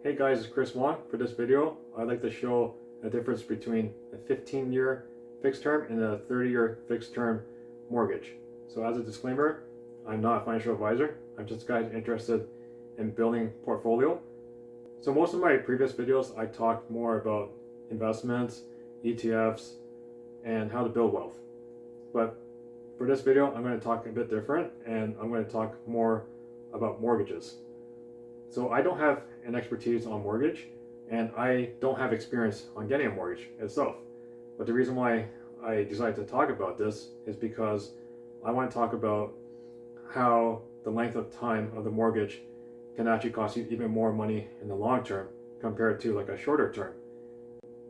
Hey guys, it's Chris Wong. For this video, I'd like to show a difference between a 15-year fixed term and a 30-year fixed term mortgage. So as a disclaimer, I'm not a financial advisor. I'm just a guy interested in building portfolio. So most of my previous videos, I talked more about investments, ETFs, and how to build wealth. But for this video, I'm going to talk a bit different, and I'm going to talk more about mortgages. So I don't have an expertise on mortgage, and I don't have experience on getting a mortgage itself. But the reason why I decided to talk about this is because I want to talk about how the length of time of the mortgage can actually cost you even more money in the long term compared to like a shorter term.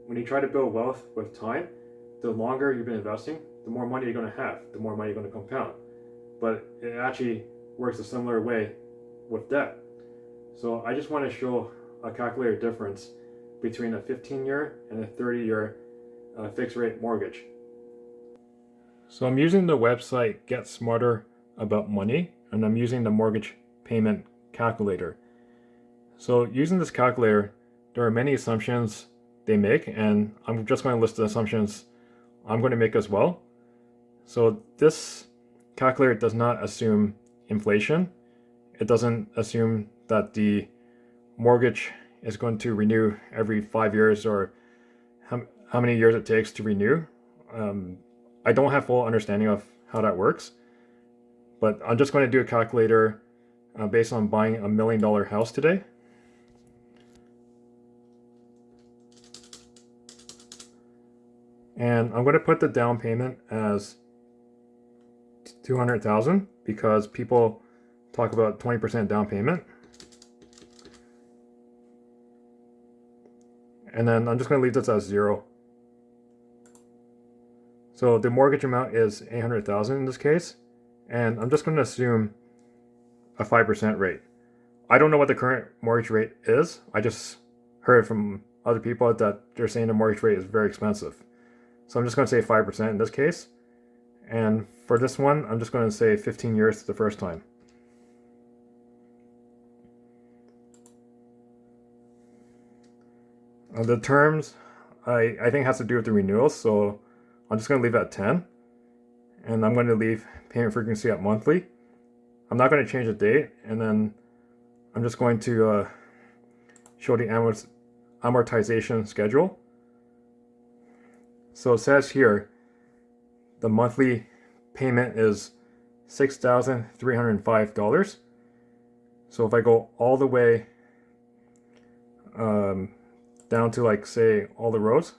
When you try to build wealth with time, the longer you've been investing, the more money you're going to have, the more money you're going to compound. But it actually works a similar way with debt. So I just want to show a calculated difference between a 15-year and a 30-year fixed rate mortgage. So I'm using the website Get Smarter About Money, and I'm using the mortgage payment calculator. So using this calculator, there are many assumptions they make, and I'm just going to list the assumptions I'm going to make as well. So this calculator does not assume inflation. It doesn't assume that the mortgage is going to renew every 5 years or how many years it takes to renew. I don't have full understanding of how that works, but I'm just going to do a calculator based on buying $1 million house today. And I'm going to put the down payment as $200,000 because people talk about 20% down payment. And then I'm just going to leave this as 0. So the mortgage amount is $800,000 in this case, and I'm just going to assume a 5% rate. I don't know what the current mortgage rate is. I just heard from other people that they're saying the mortgage rate is very expensive. So I'm just going to say 5% in this case. And for this one, I'm just going to say 15 years the first time. The terms, I think has to do with the renewals, so I'm just going to leave it at 10. And I'm going to leave payment frequency at monthly. I'm not going to change the date, and then I'm just going to show the amortization schedule. So it says here, the monthly payment is $6,305. So if I go all the way down to like say all the rows,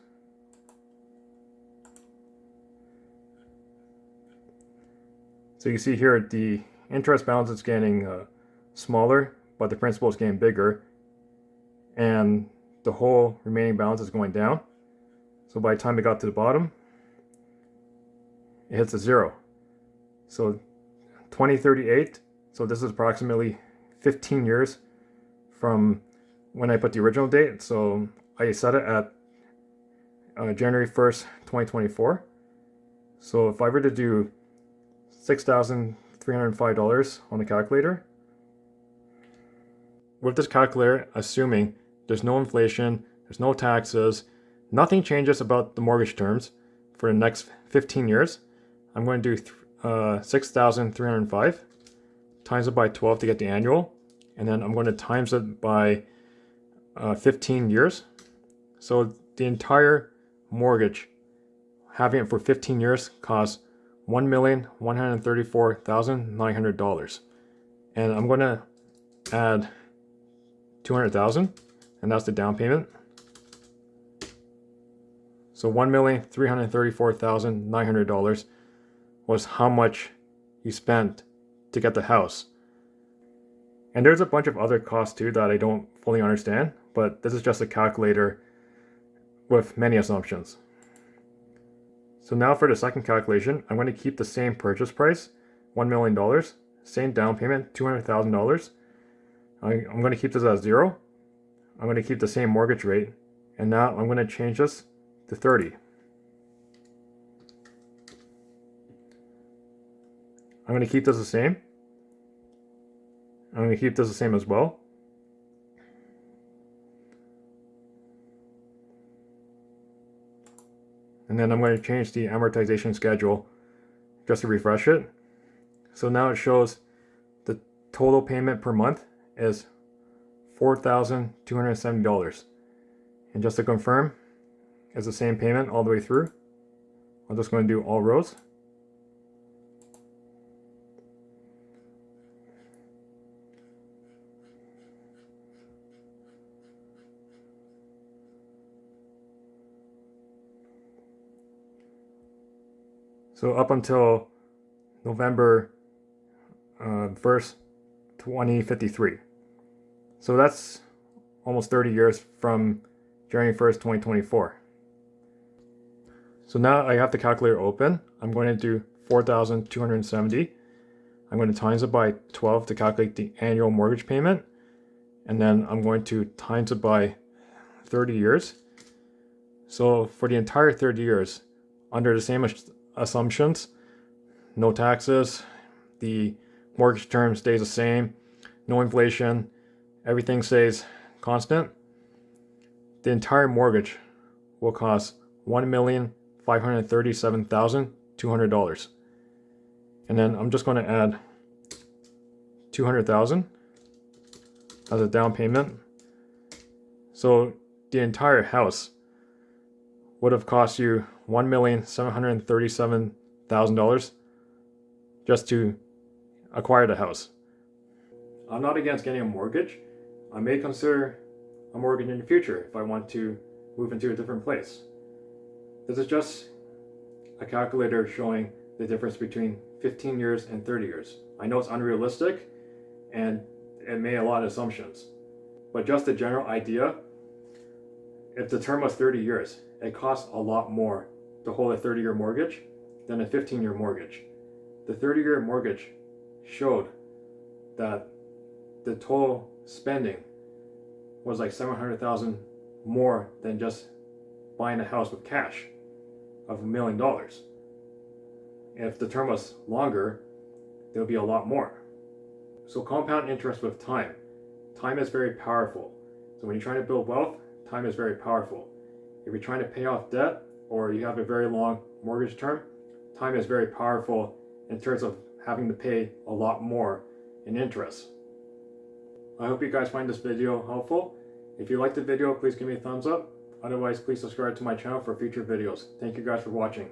so you see here the interest balance is getting smaller, but the principal is getting bigger, and the whole remaining balance is going down. So by the time it got to the bottom, it hits a 0. So 2038, so this is approximately 15 years from when I put the original date. So I set it at January 1st, 2024. So if I were to do $6,305 on the calculator, with this calculator, assuming there's no inflation, there's no taxes, nothing changes about the mortgage terms for the next 15 years, I'm going to do 6,305 times it by 12 to get the annual, and then I'm going to times it by 15 years. So the entire mortgage, having it for 15 years, costs $1,134,900. And I'm going to add $200,000, and that's the down payment. So $1,334,900 was how much you spent to get the house. And there's a bunch of other costs too that I don't fully understand, but this is just a calculator with many assumptions. So now for the second calculation, I'm going to keep the same purchase price, $1 million, same down payment, $200,000. I'm going to keep this at 0. I'm going to keep the same mortgage rate, and now I'm going to change this to 30. I'm going to keep this the same. I'm going to keep this the same as well. and then I'm going to change the amortization schedule just to refresh it. So now it shows the total payment per month is $4,270. And just to confirm, it's the same payment all the way through. I'm just going to do all rows. So up until November 1st, 2053. So that's almost 30 years from January 1st, 2024. So now I have the calculator open. I'm going to do 4,270. I'm going to times it by 12 to calculate the annual mortgage payment. And then I'm going to times it by 30 years. So for the entire 30 years, under the same assumptions, no taxes, the mortgage term stays the same, no inflation, everything stays constant, the entire mortgage will cost $1,537,200. And then I'm just going to add $200,000 as a down payment. So the entire house would have cost you $1,737,000 just to acquire the house. I'm not against getting a mortgage. I may consider a mortgage in the future if I want to move into a different place. This is just a calculator showing the difference between 15 years and 30 years. I know it's unrealistic and it made a lot of assumptions, but just a general idea, if the term was 30 years, it costs a lot more to hold a 30-year mortgage than a 15-year mortgage. The 30-year mortgage showed that the total spending was like $700,000 more than just buying a house with cash of $1 million. If the term was longer, there would be a lot more. So compound interest with time. Time is very powerful. So when you're trying to build wealth, time is very powerful. If you're trying to pay off debt or you have a very long mortgage term, time is very powerful in terms of having to pay a lot more in interest. I hope you guys find this video helpful. If you liked the video, please give me a thumbs up. Otherwise, please subscribe to my channel for future videos. Thank you guys for watching.